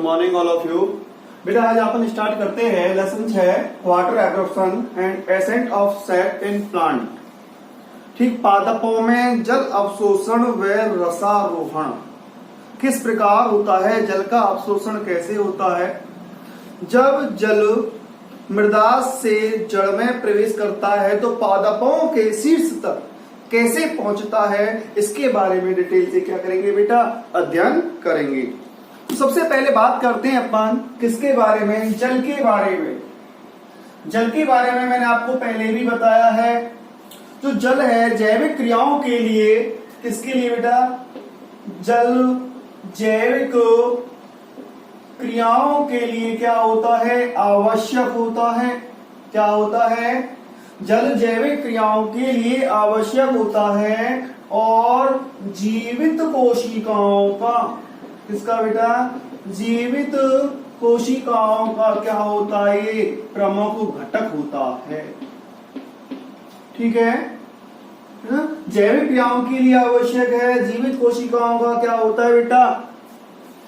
Morning all of you. बेटा आज अपन start करते हैं lesson 6 water absorption and ascent of SAP in plant. ठीक, पादपों में जल अवशोषण व रसारोहण किस प्रकार होता है, जल का अवशोषण कैसे होता है, जब जल मृदा से जड़ में प्रवेश करता है तो पादपों के शीर्ष तक कैसे पहुंचता है, इसके बारे में डिटेल से क्या करेंगे बेटा, अध्ययन करेंगे। तो सबसे पहले बात करते हैं अपन किसके बारे में, जल के बारे में। जल के बारे में मैंने आपको पहले भी बताया है, जो जल है जैविक क्रियाओं के लिए, किसके लिए बेटा, जल जैविक क्रियाओं के लिए क्या होता है, आवश्यक होता है। क्या होता है, जल जैविक क्रियाओं के लिए आवश्यक होता है और जीवित कोशिकाओं का, किसका बेटा, जीवित कोशिकाओं का क्या होता है, ये प्रमुख घटक होता है। ठीक है, जैविक क्रियाओं के लिए आवश्यक है, जीवित कोशिकाओं का क्या होता है बेटा,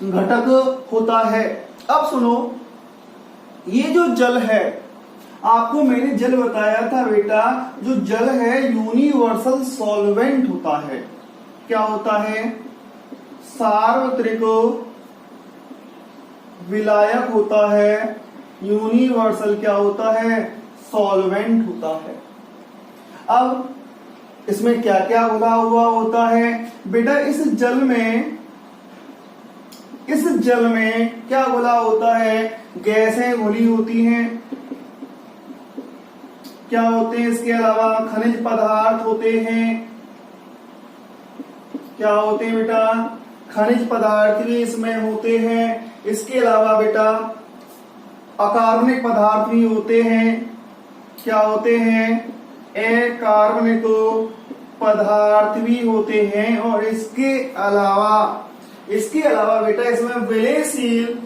घटक होता है। अब सुनो, ये जो जल है, आपको मैंने जल बताया था बेटा, जो जल है यूनिवर्सल सॉल्वेंट होता है। क्या होता है, सार्वत्रिक विलायक होता है, यूनिवर्सल क्या होता है, सॉल्वेंट होता है। अब इसमें क्या क्या घुला हुआ होता है बेटा, इस जल में क्या घुला होता है, गैसें घुली होती हैं। क्या होते हैं, इसके अलावा खनिज पदार्थ होते हैं। क्या होते हैं बेटा, खनिज पदार्थ भी इसमें होते हैं। इसके अलावा बेटा अकार्बनिक पदार्थ भी होते हैं। क्या होते हैं, अकार्बनिक पदार्थ भी होते हैं। और इसके अलावा बेटा इसमें विलेयशील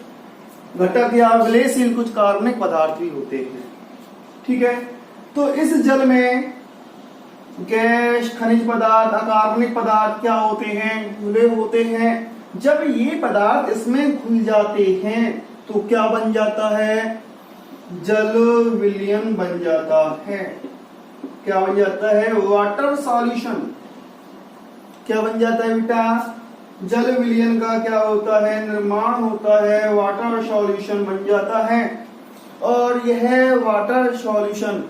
घटक या विलेयशील कुछ कार्बनिक पदार्थ भी होते हैं। ठीक है, तो इस जल में गैस, खनिज पदार्थ, अकार्बनिक पदार्थ क्या होते हैं, घुले होते हैं। जब ये पदार्थ इसमें घुल जाते हैं तो क्या बन जाता है, जल विलयन बन जाता है। क्या बन जाता है, वाटर सॉल्यूशन। क्या बन जाता है बेटा, जल विलयन का क्या होता है, निर्माण होता है, वाटर सॉल्यूशन बन जाता है। और यह वाटर सॉल्यूशन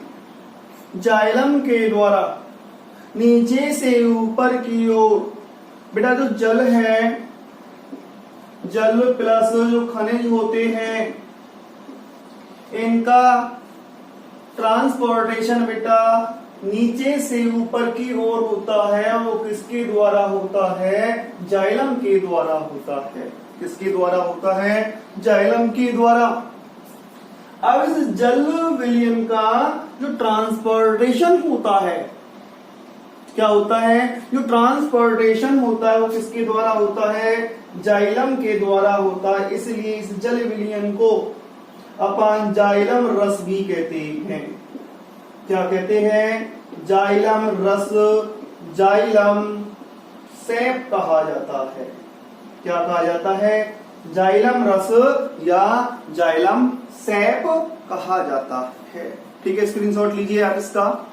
जाइलम के द्वारा नीचे से ऊपर की ओर, बेटा जो जल है, जल प्लस जो खनिज होते हैं, इनका ट्रांसपोर्टेशन बेटा नीचे से ऊपर की ओर होता है। वो किसके द्वारा होता है, जाइलम के द्वारा होता है। किसके द्वारा होता है, जाइलम के द्वारा। अब इस जल विलयन का जो ट्रांसपोर्टेशन होता है, क्या होता है, जो ट्रांसपोर्टेशन होता है वो किसके द्वारा होता है, जाइलम के द्वारा होता है। इसलिए इस जल विलयन को अपन जाइलम रस भी कहते हैं। क्या कहते हैं, जाइलम रस, जाइलम सैप कहा जाता है। क्या कहा जाता है, जाइलम रस या जाइलम सैप कहा जाता है। ठीक है, स्क्रीनशॉट लीजिए आप इसका।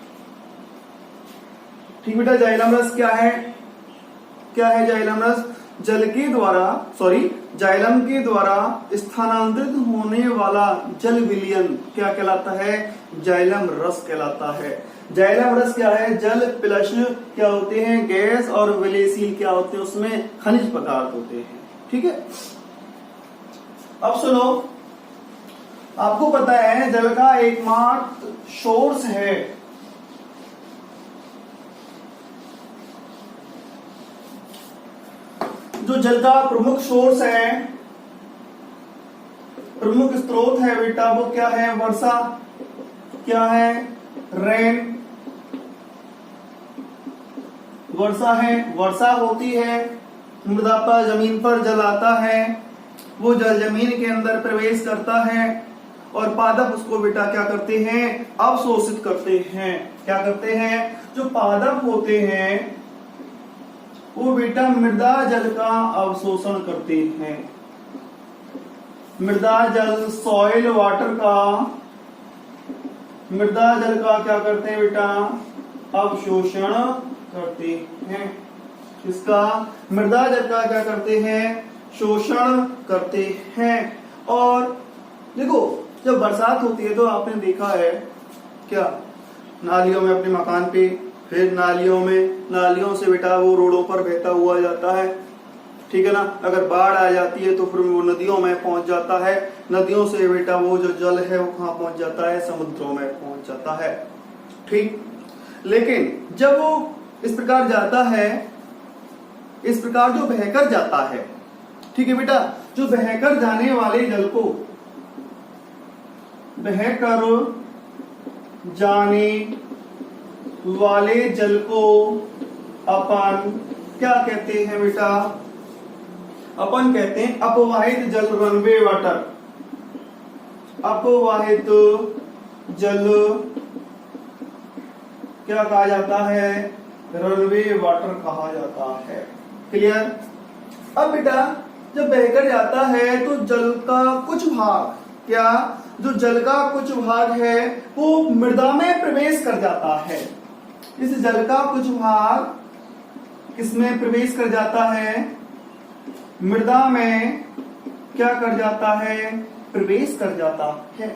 ठीक बेटा, जाइलम रस क्या है, क्या है जाइलम रस, जाइलम के द्वारा स्थानांतरित होने वाला जल विलयन क्या कहलाता है, जाइलम रस कहलाता है। जाइलम रस क्या है, जल प्लस क्या होते हैं, गैस, और विलेयशील क्या होते हैं, उसमें खनिज पदार्थ होते हैं। ठीक है, अब सुनो, आपको पता है जल का एकमात्र सोर्स है, जो जल का प्रमुख सोर्स है, प्रमुख स्रोत है बेटा, वो क्या है, वर्षा। क्या है, रेन, वर्षा है। वर्षा होती है, मृदा पर, जमीन पर जल आता है, वो जल जमीन के अंदर प्रवेश करता है और पादप उसको बेटा क्या करते हैं, अवशोषित करते हैं। क्या करते हैं, जो पादप होते हैं वो बेटा मृदा जल का अवशोषण करते हैं। मृदा जल सॉइल वाटर का, मृदा जल का क्या करते हैं बेटा, अवशोषण करते हैं। इसका मृदा जल का क्या करते हैं, शोषण करते हैं। और देखो जब बरसात होती है तो आपने देखा है क्या, नालियों में अपने मकान पे, फिर नालियों से बेटा वो रोडों पर बहता हुआ जाता है, ठीक है ना। अगर बाढ़ आ जाती है तो फिर वो नदियों में पहुंच जाता है, नदियों से बेटा वो जो जल है वो कहाँ पहुंच जाता है, समुद्रों में पहुंच जाता है, ठीक। लेकिन जब वो इस प्रकार जाता है, इस प्रकार जो बहकर जाता है, ठीक है बेटा, जो बहकर जाने वाले जल को, बहकर जाने वाले जल को अपन क्या कहते हैं बेटा, अपन कहते हैं अपवाहित जल, रनवे वाटर। अपवाहित जल क्या कहा जाता है, रनवे वाटर कहा जाता है। क्लियर। अब बेटा जब बहकर जाता है तो जल का कुछ भाग, क्या, जो जल का कुछ भाग है वो मृदा में प्रवेश कर जाता है। इस जल का कुछ भाग किसमें प्रवेश कर जाता है, मृदा में क्या कर जाता है, प्रवेश कर जाता है,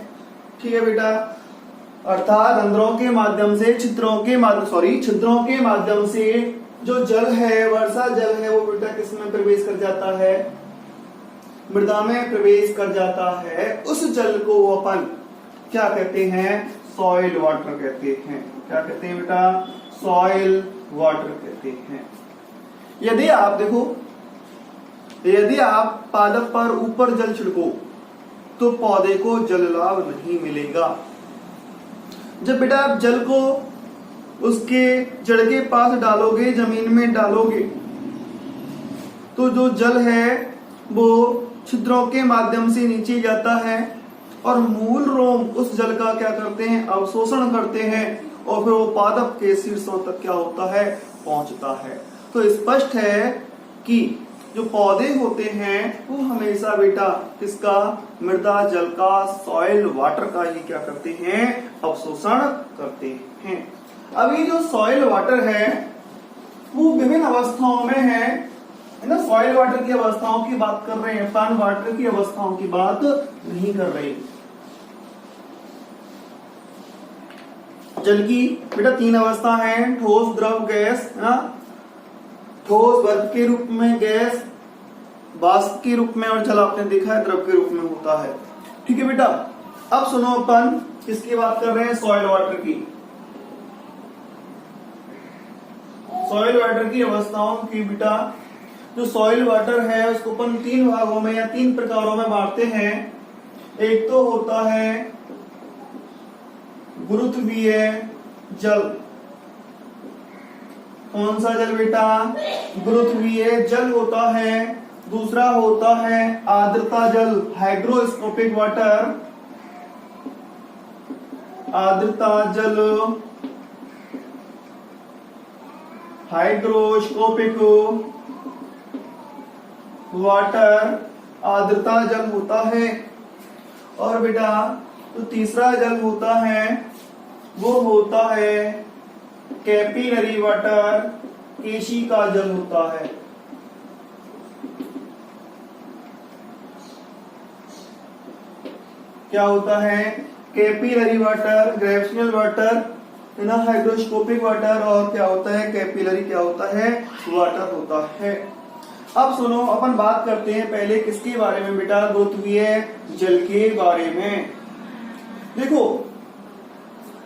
ठीक है बेटा। अर्थात रंध्रों के माध्यम से, छिद्रों के माध्यम से जो जल है, वर्षा जल है, वो बेटा किसमें प्रवेश कर जाता है, मृदा में प्रवेश कर जाता है। उस जल को अपन क्या कहते हैं, सॉइल वाटर कहते हैं। क्या कहते हैं बेटा, सॉइल वाटर कहते हैं। यदि आप देखो, यदि आप पादप पर ऊपर जल छिड़को तो पौधे को जल लाभ नहीं मिलेगा। जब बेटा आप जल को उसके जड़ के पास डालोगे, जमीन में डालोगे, तो जो जल है वो छिद्रों के माध्यम से नीचे जाता है और मूल रोम उस जल का क्या करते हैं, अवशोषण करते हैं और फिर वो पादप के शीर्षों तक क्या होता है, पहुंचता है। तो स्पष्ट है कि जो पौधे होते हैं वो हमेशा बेटा किसका, मृदा जल का, सॉइल वाटर का ही क्या करते हैं, अवशोषण करते हैं। अभी जो सॉइल वाटर है वो विभिन्न अवस्थाओं में है ना। सॉइल वाटर की अवस्थाओं की बात कर रहे हैं, प्लांट वाटर की अवस्थाओं की बात नहीं कर रहे। जल की बेटा 3 अवस्था है, ठोस, द्रव, गैस, ना। ठोस बर्फ के रूप में, गैस वाष्प के रूप में, और जल आपने देखा है द्रव के रूप में होता है, ठीक है बेटा। अब सुनो, अपन किसकी बात कर रहे हैं, सॉइल वाटर की। सॉइल वाटर की अवस्थाओं की बेटा, जो सॉइल वाटर है उसको अपन 3 भागों में या 3 प्रकारों में बांटते हैं। एक तो होता है गुरुत्वीय जल। कौन सा जल बेटा, गुरुत्वीय जल होता है। दूसरा होता है आर्द्रता जल, हाइग्रोस्कोपिक वाटर, आर्द्रता जल, हाइग्रोस्कोपिक वाटर, आर्द्रता जल होता है। और बेटा तो तीसरा जल होता है वो होता है कैपिलरी वाटर, केशिका जल होता है। क्या होता है, कैपिलरी वाटर, ग्रेविटेशनल वाटर, है ना, हाइग्रोस्कोपिक वाटर, और क्या होता है कैपिलरी, क्या होता है, वाटर होता है। अब सुनो, अपन बात करते हैं पहले किसके बारे में बेटा, गुरुत्वीय जल के बारे में। देखो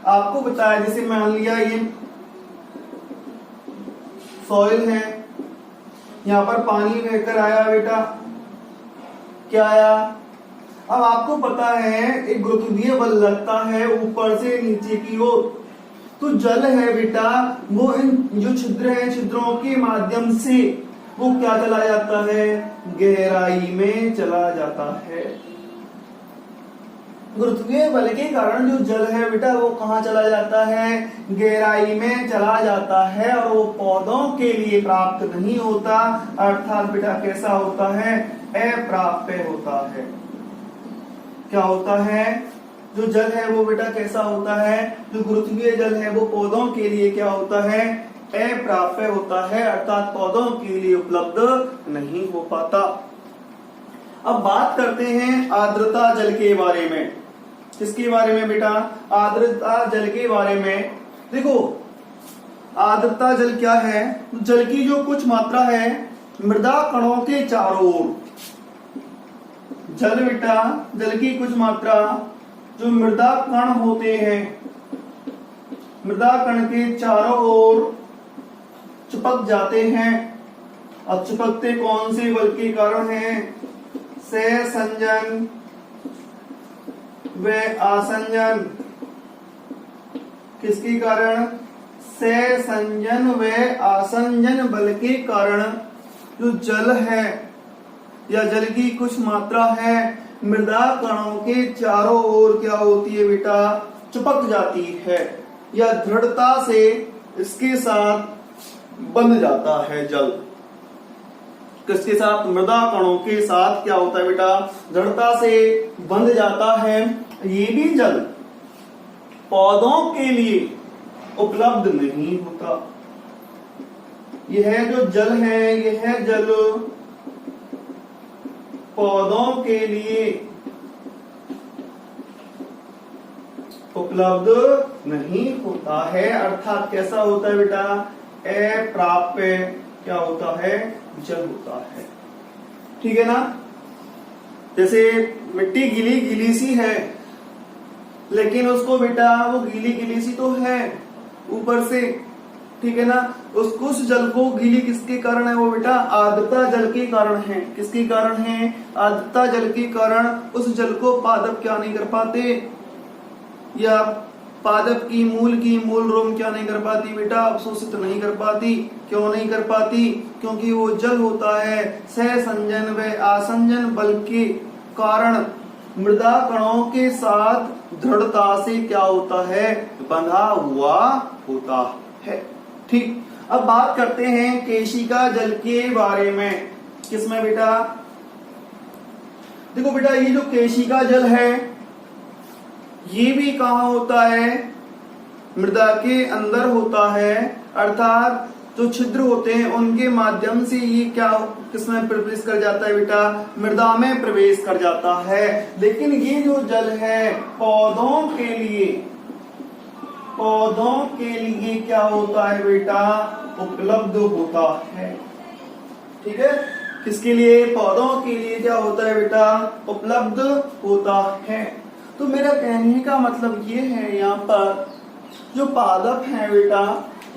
आपको बताया, जैसे मान लिया ये सॉइल है, यहां पर पानी बहकर आया बेटा, क्या आया, अब आपको पता है एक गुरुत्वीय बल लगता है ऊपर से नीचे की ओर, तो जल है बेटा वो इन जो छिद्र है, छिद्रों के माध्यम से वो क्या चला जाता है, गहराई में चला जाता है। गुरुत्वीय बल के कारण जो जल है बेटा वो कहाँ चला जाता है, गहराई में चला जाता है, और वो पौधों के लिए प्राप्त नहीं होता, अर्थात बेटा कैसा होता है, अप्राप्य होता है। क्या होता है, जो जल है वो बेटा कैसा होता है, जो गुरुत्वीय जल है वो पौधों के लिए क्या होता है, अप्राप्य होता है, अर्थात पौधों के लिए उपलब्ध नहीं हो पाता। अब बात करते हैं आर्द्रता जल के बारे में। किसके बारे में बेटा, आर्द्रता जल के बारे में। देखो आर्द्रता जल क्या है, जल की जो कुछ मात्रा है मृदा कणों के चारों ओर, जल बेटा जल की कुछ मात्रा जो मृदा कण होते हैं, मृदा कण के चारों ओर चिपक जाते हैं। और चिपकते कौन से बल के कारण है, सहसंजन व आसंजन। किसके कारण, सहसंजन व आसंजन बल के कारण जो जल है या जल की कुछ मात्रा है मृदा कणों के चारों ओर क्या होती है बेटा, चिपक जाती है या दृढ़ता से इसके साथ बंध जाता है जल। किसके साथ, मृदा कणों के साथ क्या होता है बेटा, दृढ़ता से बंध जाता है। ये भी जल पौधों के लिए उपलब्ध नहीं होता। यह जो जल है यह जल पौधों के लिए उपलब्ध नहीं होता है, अर्थात कैसा होता है बेटा, अप्राप्य क्या होता है, जल होता है। ठीक है ना। जैसे मिट्टी गीली गीली सी है, लेकिन उसको बेटा वो गीली गीली सी तो है ऊपर से, ठीक है ना, उस जल को गीली किसके कारण है वो बेटा, आर्द्रता जल के कारण है। किसके कारण है, आर्द्रता जल के कारण उस जल को पादप क्या नहीं कर पाते, या पादप की मूल रोम क्या नहीं कर पाती बेटा, अवशोषित नहीं कर पाती। क्यों नहीं कर पाती, क्योंकि वो जल होता है सहसंजन व आसंजन बल के कारण मृदा कणों के साथ दृढ़ता से क्या होता है, बंधा हुआ होता है। ठीक, अब बात करते हैं केशिका जल के बारे में। किसमें बेटा, देखो बेटा ये जो केशिका जल है ये भी कहाँ होता है, मृदा के अंदर होता है, अर्थात जो छिद्र होते हैं उनके माध्यम से ये क्या किसमें प्रवेश कर जाता है बेटा, मृदा में प्रवेश कर जाता है। लेकिन ये जो जल है पौधों के लिए क्या होता है बेटा, उपलब्ध होता है। ठीक है, किसके लिए, पौधों के लिए क्या होता है बेटा, उपलब्ध होता है। तो मेरा कहने का मतलब ये है, यहाँ पर जो पादप हैं बेटा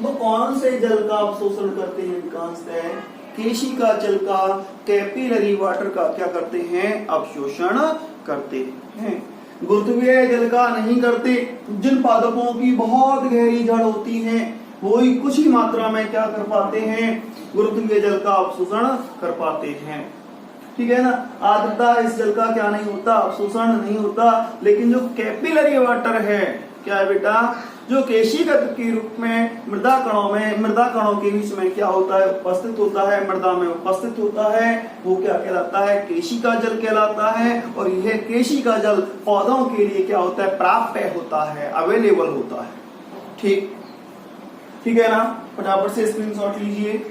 वो कौन से जल का अवशोषण करते हैं, विकासतः केशिका जल का, कैपिलरी वाटर का क्या करते हैं, अवशोषण करते हैं। गुरुत्वीय जल का नहीं करते। जिन पादपों की बहुत गहरी जड़ होती है वो ही कुछ ही मात्रा में क्या कर पाते हैं, गुरुत्वीय जल का अवशोषण कर पाते हैं। ठीक है ना। आर्द्रता इस जल का क्या नहीं होता, अवशोषण नहीं होता। लेकिन जो कैपिलरी वाटर है क्या है बेटा, जो केशिका के रूप में मृदा कणों के बीच में क्या होता है, उपस्थित होता है, मृदा में उपस्थित होता है, वो क्या कहलाता है, केशिका जल कहलाता है। और यह केशिका जल पौधों के लिए क्या होता है, प्राप्य होता है, अवेलेबल होता है। ठीक है ना। फटाफट से स्क्रीनशॉट लीजिए।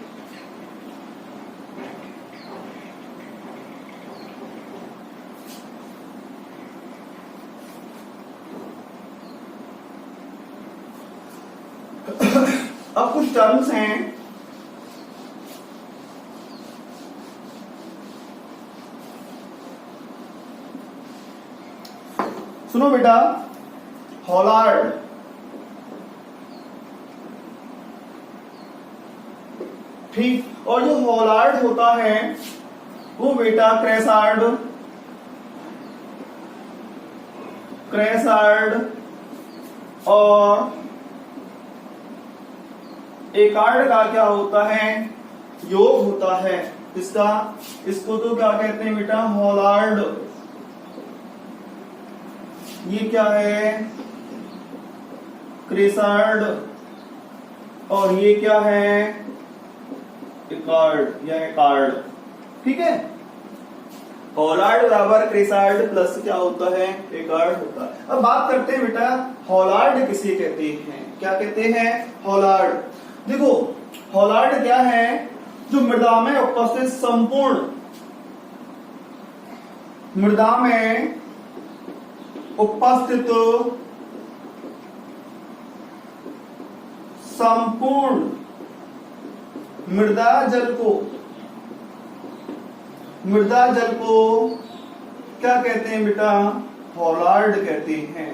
अब कुछ टर्म्स हैं सुनो बेटा। हॉलार्ड, ठीक, और जो हॉलार्ड होता है वो बेटा क्रेसार्ड और एकार्ड का क्या होता है, योग होता है इसको तो क्या कहते हैं बेटा, हॉलार्ड। ये क्या है, क्रेसार्ड, और ये क्या है, एकार्ड या एकार्ड। ठीक है। हॉलार्ड बराबर क्रेसार्ड प्लस क्या होता है, एकार्ड होता है। अब बात करते हैं बेटा हॉलार्ड किसे कहते हैं, क्या कहते हैं हॉलार्ड। देखो हॉलार्ड क्या है, जो मृदा में उपस्थित संपूर्ण मृदा में उपस्थित संपूर्ण मृदा जल को क्या कहते हैं बेटा, हॉलार्ड कहते हैं।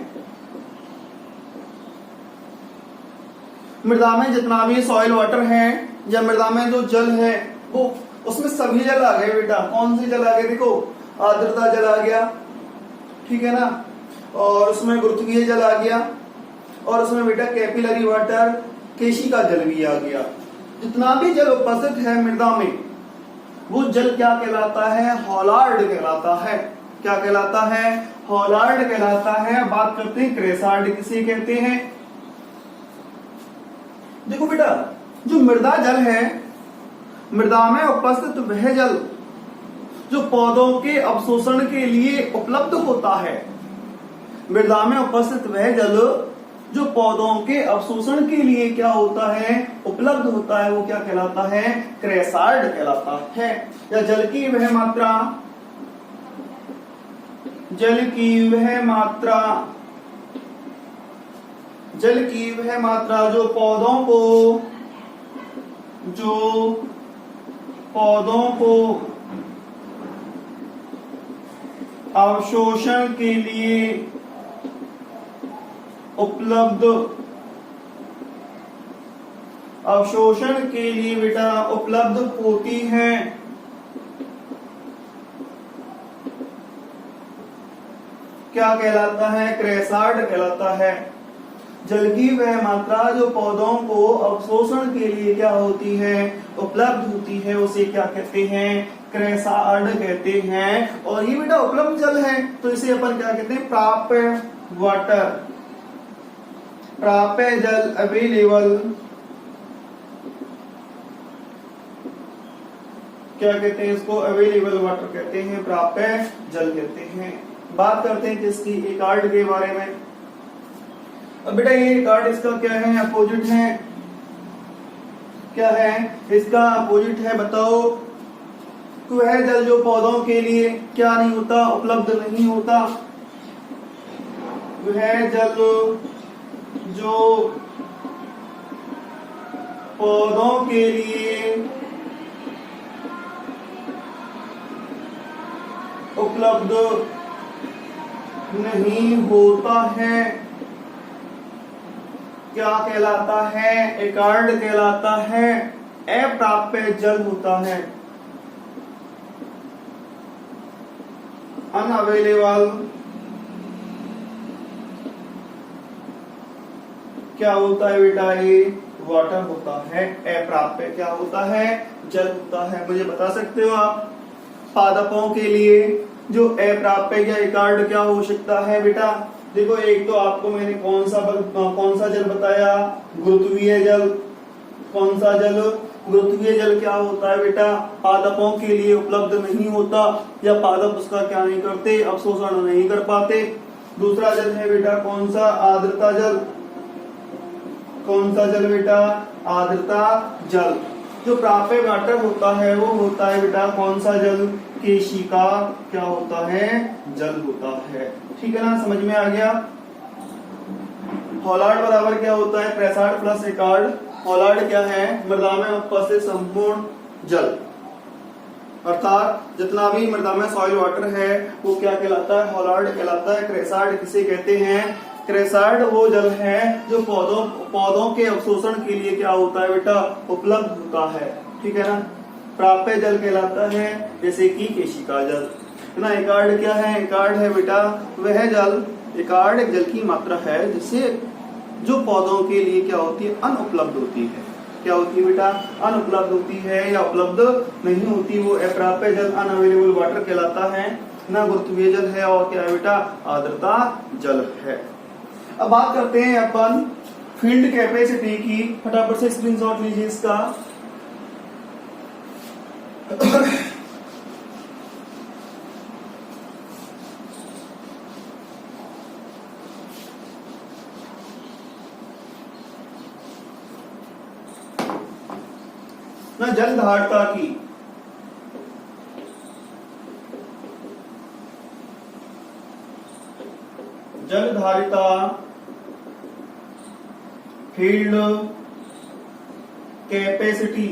मृदा में जितना भी सॉइल वाटर है या मृदा में जो जल है वो उसमें सभी जल आ गए बेटा। कौन से जल आ गए, देखो आर्द्रता जल आ गया, ठीक है ना, और उसमें गुरुत्वीय जल आ गया, और उसमें बेटा कैपिलरी वाटर केशिका जल भी आ गया। जितना भी जल उपस्थित है मृदा में वो जल क्या कहलाता है, हॉलार्ड कहलाता है। क्या कहलाता है, हॉलार्ड कहलाता है। बात करते हैं क्रेसार्ड किसे कहते हैं। देखो बेटा जो मृदा जल है, मृदा में उपस्थित वह जल जो पौधों के अवशोषण के लिए उपलब्ध होता है, मृदा में उपस्थित वह जल जो पौधों के अवशोषण के लिए क्या होता है, उपलब्ध होता है, वो क्या कहलाता है, क्रेसार्ड कहलाता है। या जल की वह मात्रा जो पौधों को अवशोषण के लिए बेटा उपलब्ध होती है, क्या कहलाता है, क्रेसार्ड कहलाता है। जल की वह मात्रा जो पौधों को अवशोषण के लिए क्या होती है, उपलब्ध होती है, उसे क्या कहते हैं, क्रेसार्ड कहते हैं। और ये बेटा उपलब्ध जल है तो इसे अपन क्या कहते हैं, प्राप्य वाटर, प्राप्य जल, अवेलेबल क्या कहते हैं इसको, अवेलेबल वाटर कहते हैं, प्राप्य जल कहते हैं। बात करते हैं किसकी, एकार्ड के बारे में। अब बेटा ये एकार्ड इसका क्या है, अपोजिट है, क्या है इसका अपोजिट है, बताओ। तो वह जल जो पौधों के लिए क्या नहीं होता, उपलब्ध नहीं होता, वह जल जो पौधों के लिए उपलब्ध नहीं होता है, क्या कहलाता है, एकार्ड कहलाता है, अप्राप्य जल होता है, अनअवेलेबल क्या होता है बेटा, ये वाटर होता है, अप्राप्य क्या होता है, जल होता है। मुझे बता सकते हो आप पादपों के लिए जो अप्राप्य या एकार्ड क्या हो सकता है बेटा। देखो एक तो आपको मैंने कौन सा जल बताया, गुरुत्वीय जल। कौन सा जल, गुरुत्वीय जल क्या होता है बेटा, पादपों के लिए उपलब्ध नहीं होता या पादप उसका क्या नहीं करते, अवशोषण नहीं कर पाते। दूसरा जल है बेटा कौन सा, आर्द्रता जल। कौन सा जल बेटा, आर्द्रता जल। जो प्राप्य वाटर होता है वो होता है बेटा कौन सा जल, केशिका क्या होता है, जल होता है। ठीक है ना, समझ में आ गया। हॉलार्ड बराबर क्या होता है, क्रेसार्ड प्लस एकार्ड। हॉलार्ड क्या है, मृदा में उपस्थित संपूर्ण जल, अर्थात जितना भी मृदा में सॉइल वाटर है वो क्या कहलाता है, हॉलार्ड कहलाता है। क्रेसार्ड किसे कहते हैं, क्रेसार्ड वो जल है जो पौधों के अवशोषण के लिए क्या होता है बेटा, उपलब्ध होता है। ठीक है ना। प्राप्य जल कहलाता है जैसे कि केशिका जल ना। एकार्ड क्या है, एकार्ड है बेटा वह जल, एकार्ड एक जल की मात्रा है जिससे जो पौधों के लिए क्या होती है, अनुपलब्ध होती है। क्या होती है बेटा, अनुपलब्ध होती है या उपलब्ध नहीं होती, वो अप्राप्य जल, अनअवेलेबल वाटर कहलाता है ना। गुरुत्वीय जल है और क्या है बेटा, आर्द्रता जल है। अब बात करते हैं अपन फील्ड कैपेसिटी की। फटाफट से स्क्रीनशॉट लीजिए इसका। ना जल धारिता की जल धारिता फील्ड कैपेसिटी।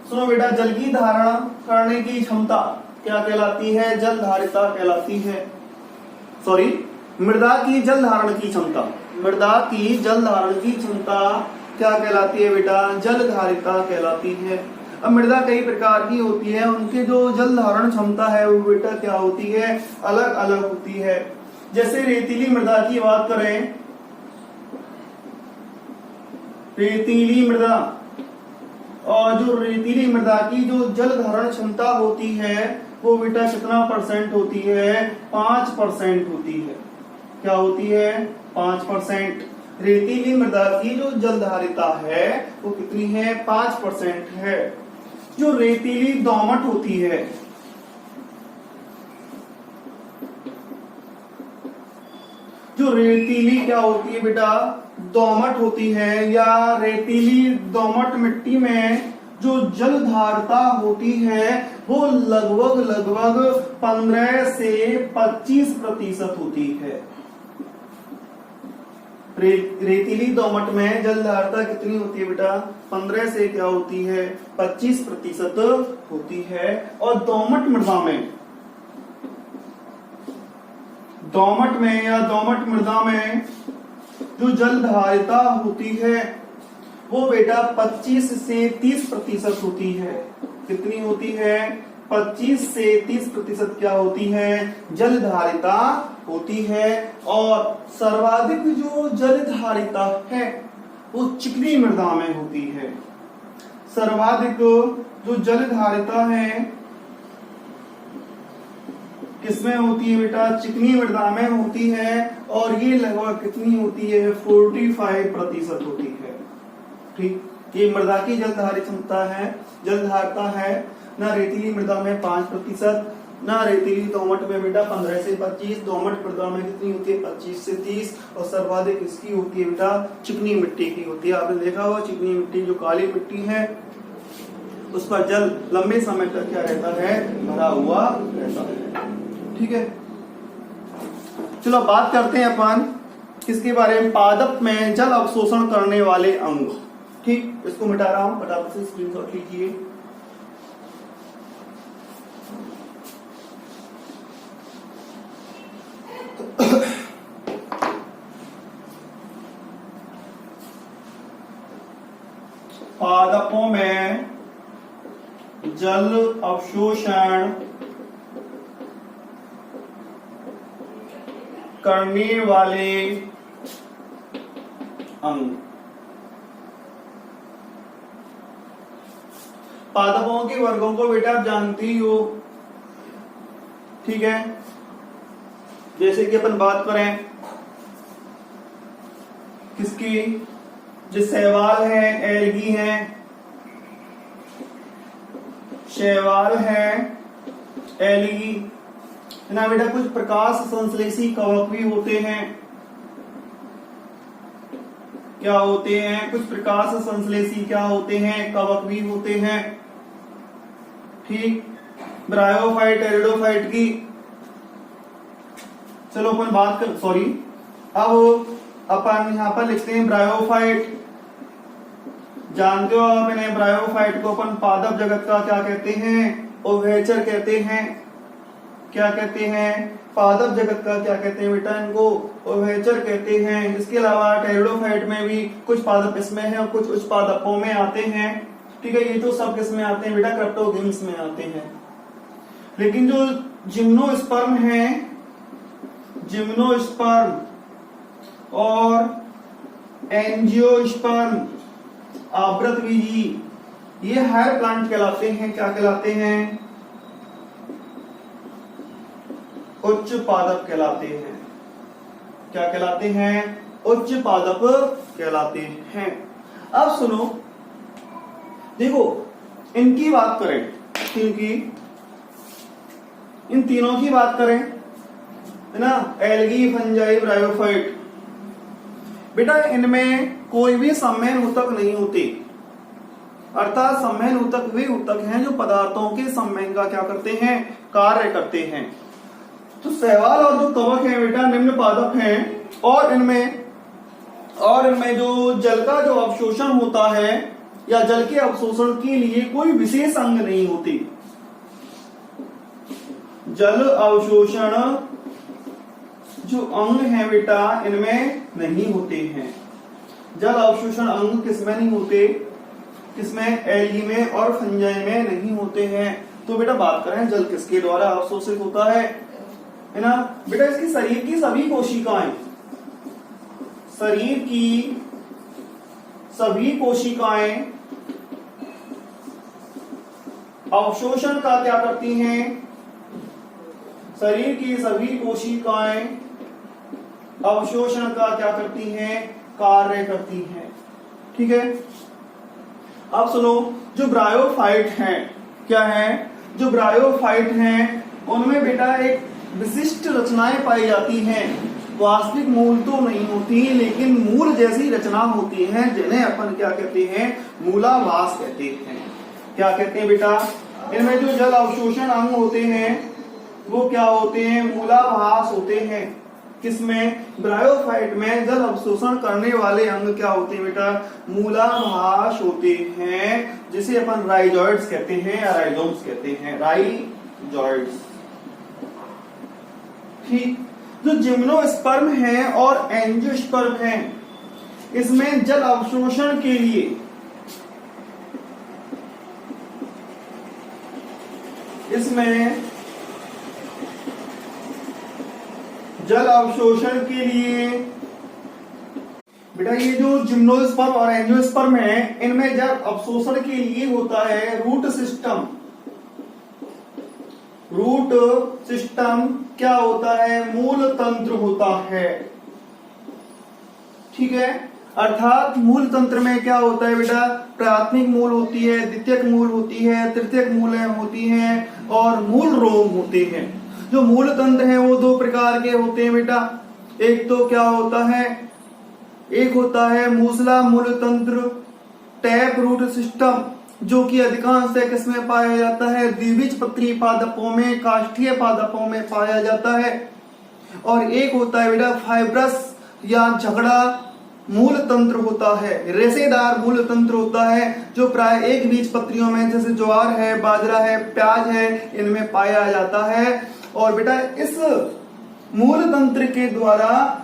सुनो बेटा, जल की धारण करने की क्षमता क्या कहलाती है? जल धारिता कहलाती है। सॉरी, मृदा की जल धारण की क्षमता, मृदा की जल धारण की क्षमता क्या कहलाती है बेटा? जल धारिता कहलाती है। अब मृदा कई प्रकार की होती है, उनके जो जल धारण क्षमता है वो बेटा क्या होती है? अलग अलग होती है। जैसे रेतीली मृदा की बात करें, रेतीली मृदा, और जो रेतीली मृदा की जो जल धारण क्षमता होती है वो बेटा कितना परसेंट होती है? 5% होती है। क्या होती है? 5%। रेतीली मृदा की जो जल धारिता है वो कितनी है? 5% है। जो रेतीली दोमट होती है, जो रेतीली क्या होती है बेटा? दोमट होती है, या रेतीली दोमट मिट्टी में जो जल धारिता होती है वो लगभग 15 से 25% होती है। रेतीली दोमट में जल धारिता कितनी होती है बेटा? 15 से क्या होती है? 25% होती है। और दोमट मृदा में, दोमट में या दोमट मृदा में जो जल धारिता होती है वो बेटा 25 से 30% होती है। कितनी होती है? 25 से 30% क्या होती है? जल धारिता होती है। और सर्वाधिक जो जल धारिता है वो चिकनी मृदा में होती है। सर्वाधिक जो जल धारिता है किसमें होती है बेटा? चिकनी मृदा में होती है। और ये लगभग कितनी होती है? 45% होती है। ठीक, ये मृदा की जल धारण क्षमता है, जल धारिता है। ना रेतीली मृदा में 5%, ना रेतीली दोमट में बेटा 15 से 25, दोमट मृदा में कितनी होती है? 25 से 30। और सर्वाधिक इसकी होती है बेटा चिकनी मिट्टी की होती है। आपने देखा होगा चिकनी मिट्टी, जो काली मिट्टी है उस पर जल लंबे समय तक क्या रहता है? भरा हुआ रहता है। ठीक है, चलो बात करते हैं अपन किसके बारे में? पादप में जल अवशोषण करने वाले अंग। ठीक, इसको मिटा रहा हूं, फटाफट से स्क्रीनशॉट लीजिए। पादपों में जल अवशोषण करने वाले अंग। पादपों के वर्गों को बेटा आप जानते ही हो। ठीक है, जैसे कि अपन बात करें किसकी? जो शैवाल है, एल्गी है, शैवाल है, एल्गी है ना बेटा। कुछ प्रकाश संश्लेषी कवक भी होते हैं। क्या होते हैं? कुछ प्रकाश संश्लेषी क्या होते हैं? कवक भी होते हैं। ठीक, ब्रायोफाइट, एरिडोफाइट की चलो अपन बात कर, सॉरी, अब अपन यहां पर लिखते हैं ब्रायोफाइट। जानते हो आप इन्हें? ब्रायोफाइट को अपन पादप जगत का क्या कहते हैं? उभयचर कहते हैं। क्या कहते हैं? पादप जगत का क्या कहते हैं बेटा? इनको उभयचर कहते हैं। इसके अलावा टेरिडोफाइट में भी कुछ पादप इसमें हैं और कुछ उच्च पादपों में आते हैं। ठीक है, ये तो सब किसमें आते हैं बेटा? क्रप्टोगेम्स में आते हैं। लेकिन जो जिम्नोस्पर्म है, जिम्नोस्पर्म और एंजियोस्पर्म, आवृतबीजी, ये हायर प्लांट कहलाते हैं। क्या कहलाते हैं? उच्च पादप कहलाते हैं। क्या कहलाते हैं? उच्च पादप कहलाते हैं। अब सुनो, देखो इनकी बात करें, इनकी, इन तीनों की बात करें, है ना, एल्गी, फंजाई, ब्रायोफाइट, बेटा इनमें कोई भी सम्मेलन ऊतक नहीं होते। अर्थात संवहन ऊतक वे ऊतक हैं जो पदार्थों के संवहन का क्या करते हैं, कार्य करते हैं। तो शैवाल और जो कवक है बेटा निम्न पादप हैं और इनमें जो जल का जो अवशोषण होता है या जल के अवशोषण के लिए कोई विशेष अंग नहीं होते। जल अवशोषण जो अंग है बेटा इनमें नहीं होते हैं। जल अवशोषण अंग किसमें नहीं होते, किसमें, एल्गी में और फंजाई में नहीं होते हैं। तो बेटा बात करें जल किसके द्वारा अवशोषित होता है ना बेटा, इसकी शरीर की सभी कोशिकाएं, शरीर की सभी कोशिकाएं अवशोषण का क्या करती हैं, शरीर की सभी कोशिकाएं अवशोषण का क्या करती हैं, कार्य करती हैं। ठीक है, अब सुनो, जो ब्रायोफाइट हैं, क्या है, जो ब्रायोफाइट हैं उनमें बेटा एक विशिष्ट रचनाएं पाई जाती हैं। वास्तविक मूल तो नहीं होती लेकिन मूल जैसी रचना होती है, जिन्हें अपन क्या कहते हैं, मूलाभास कहते हैं। क्या कहते हैं बेटा, इनमें जो जल अवशोषण अंग होते हैं वो क्या होते हैं, मूलाभास होते हैं। किसमें, ब्रायोफाइट में जल अवशोषण करने वाले अंग क्या होते हैं बेटा, मूलाभास होते हैं, जिसे अपन राइजोइड्स कहते हैं या राइजोम्स कहते हैं, राइजोइड्स। ठीक, जो जिम्नोस्पर्म है और एंजियोस्पर्म है इसमें जल अवशोषण के लिए बेटा ये जो जिम्नोस्पर्म और एंजियोस्पर्म है इनमें जल अवशोषण के लिए होता है रूट सिस्टम। रूट सिस्टम क्या होता है, मूल तंत्र होता है। ठीक है, अर्थात मूल तंत्र में क्या होता है बेटा, प्राथमिक मूल होती है, द्वितीयक मूल होती है, तृतीयक मूल होती हैं और मूल रोम होते हैं। जो मूल तंत्र है वो दो प्रकार के होते हैं बेटा, एक तो क्या होता है, एक होता है मूसला मूल तंत्र, टैप रूट सिस्टम, जो कि अधिकांश किसमें पाया जाता है, द्विबीजपत्री पादपों में, काष्ठीय पादपों में पाया जाता है। और एक होता है बेटा फाइब्रस या झगड़ा मूल तंत्र होता है, रेशेदार मूल तंत्र होता है, जो प्राय एक बीजपत्रियों में जैसे ज्वार है, बाजरा है, प्याज है, इनमें पाया जाता है। और बेटा इस मूल तंत्र के द्वारा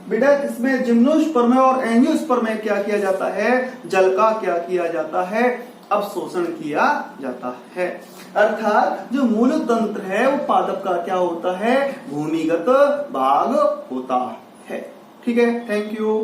बेटा इसमें जिम्नोस्पर्म और एंजियोस्पर्म में क्या किया जाता है, जल का क्या किया जाता है, अवशोषण किया जाता है। अर्थात जो मूल तंत्र है वो पादप का क्या होता है, भूमिगत भाग होता है। ठीक है, थैंक यू।